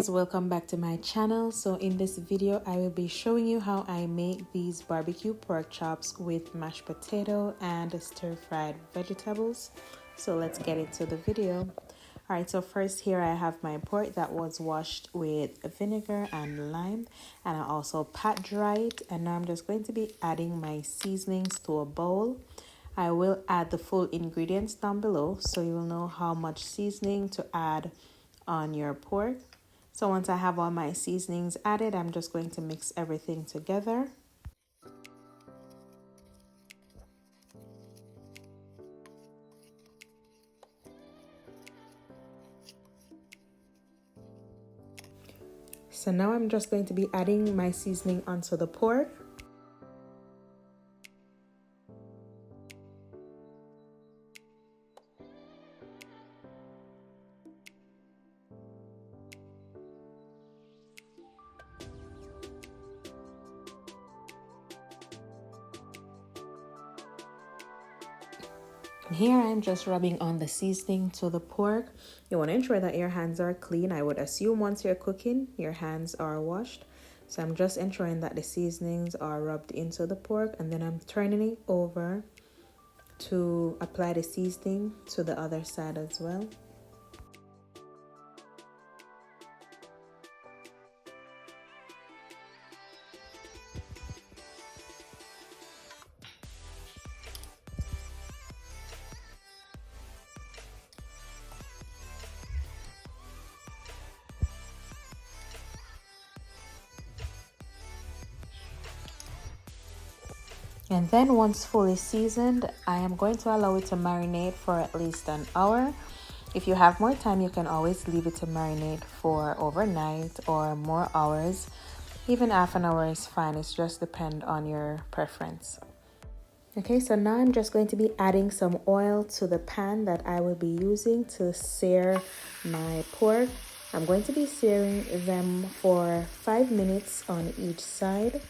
guys, welcome back to my channel. So in this video I will be showing you how I make these barbecue pork chops with mashed potato and stir-fried vegetables. So let's get into the video. Alright, so first here I have my pork that was washed with vinegar and lime, and I also pat dry it, and now I'm just going to be adding my seasonings to a bowl. I will add the full ingredients down below so you will know how much seasoning to add on your pork. So once I have all my seasonings added, I'm just going to mix everything together. So now I'm just going to be adding my seasoning onto the pork. Here I'm just rubbing on the seasoning to the pork. You want to ensure that your hands are clean. I would assume once you're cooking, your hands are washed. So I'm just ensuring that the seasonings are rubbed into the pork, and then I'm turning it over to apply the seasoning to the other side as well. And then once fully seasoned, I am going to allow it to marinate for at least an hour. If you have more time, you can always leave it to marinate for overnight or more hours. Even half an hour is fine. It's just depend on your preference. Okay, so now I'm just going to be adding some oil to the pan that I will be using to sear my pork. I'm going to be searing them for 5 minutes on each side.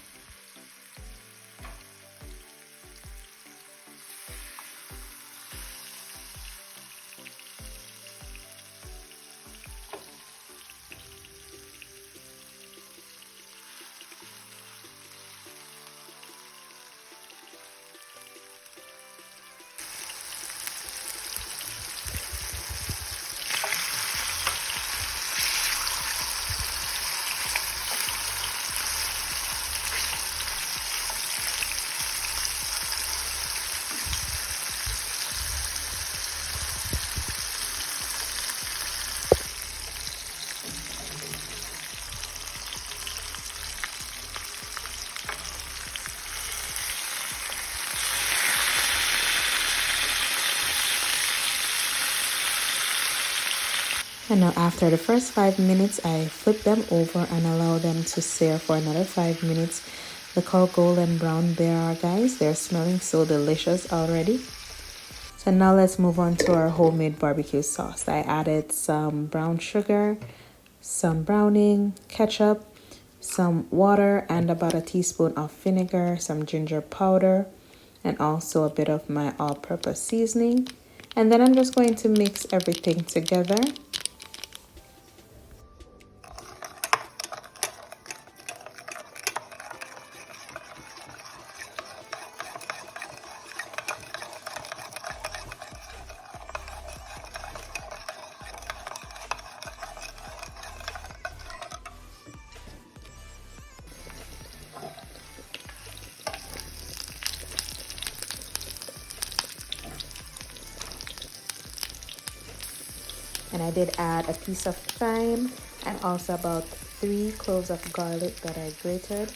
And now after the first 5 minutes, I flip them over and allow them to sear for another 5 minutes. Look how golden brown they are, guys. They're smelling so delicious already. So now let's move on to our homemade barbecue sauce. I added some brown sugar, some browning, ketchup, some water, and about a teaspoon of vinegar, some ginger powder, and also a bit of my all-purpose seasoning. And then I'm just going to mix everything together. And I did add a piece of thyme and also about 3 cloves of garlic that I grated.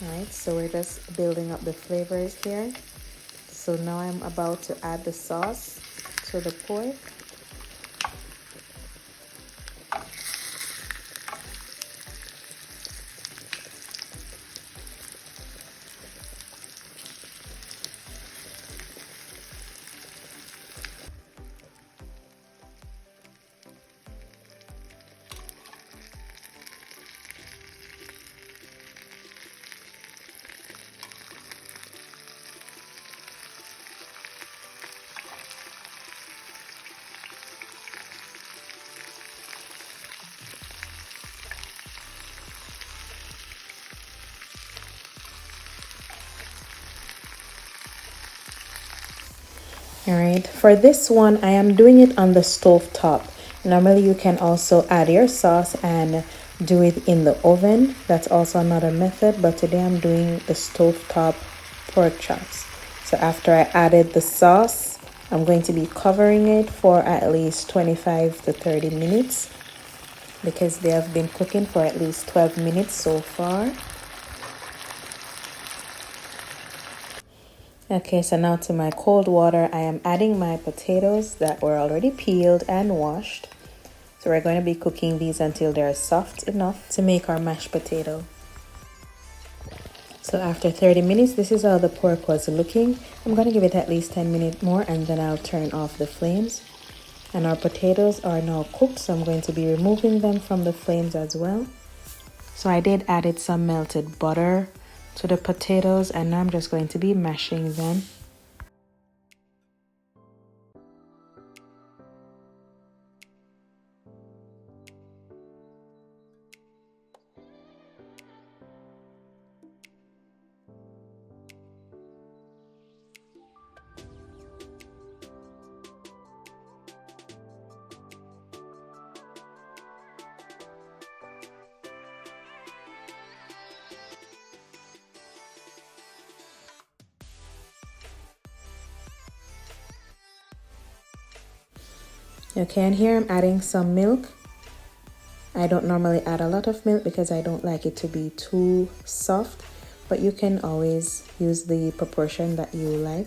Alright, so we're just building up the flavors here. So now I'm about to add the sauce to the pork. All right, for this one, I am doing it on the stove top. Normally, you can also add your sauce and do it in the oven. That's also another method, but today I'm doing the stove top pork chops. So after I added the sauce, I'm going to be covering it for at least 25 to 30 minutes because they have been cooking for at least 12 minutes so far. Okay, so now to my cold water, I am adding my potatoes that were already peeled and washed. So we're going to be cooking these until they're soft enough to make our mashed potato. So after 30 minutes, this is how the pork was looking. I'm going to give it at least 10 minutes more and then I'll turn off the flames. And our potatoes are now cooked, so I'm going to be removing them from the flames as well. So I did added some melted butter to the potatoes and now I'm just going to be mashing them. Okay, and here I'm adding some milk. I don't normally add a lot of milk because I don't like it to be too soft, but you can always use the proportion that you like.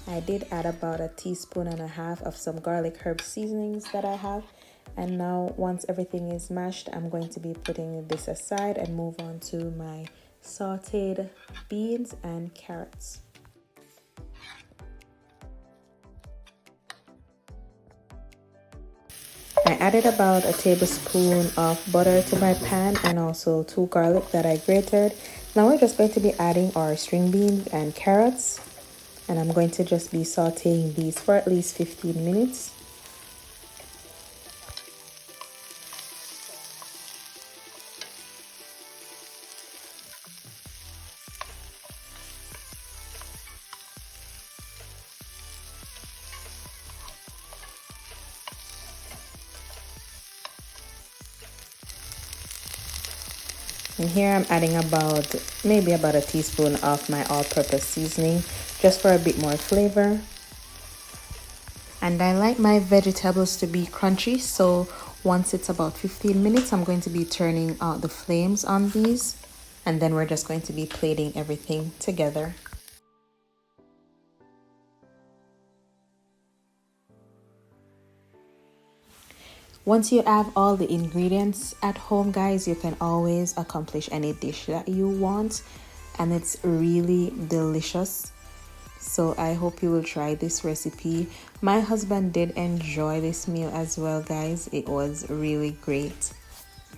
I did add about 1.5 teaspoons of some garlic herb seasonings that I have. And now once everything is mashed, I'm going to be putting this aside and move on to my sauteed beans and carrots. I added about 1 tablespoon of butter to my pan and also 2 garlic that I grated. Now we're just going to be adding our string beans and carrots. And I'm going to just be sauteing these for at least 15 minutes. And here I'm adding maybe about 1 teaspoon of my all-purpose seasoning just for a bit more flavor. And I like my vegetables to be crunchy, so once it's about 15 minutes, I'm going to be turning out the flames on these. And then we're just going to be plating everything together. Once you have all the ingredients at home, guys, you can always accomplish any dish that you want, and it's really delicious. So I hope you will try this recipe. My husband did enjoy this meal as well, guys. It was really great.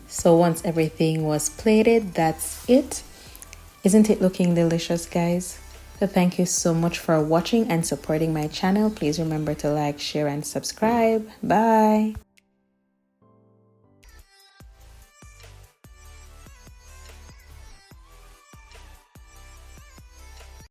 So once everything was plated, that's it. Isn't it looking delicious, guys? So thank you so much for watching and supporting my channel. Please remember to like, share, and subscribe. Bye.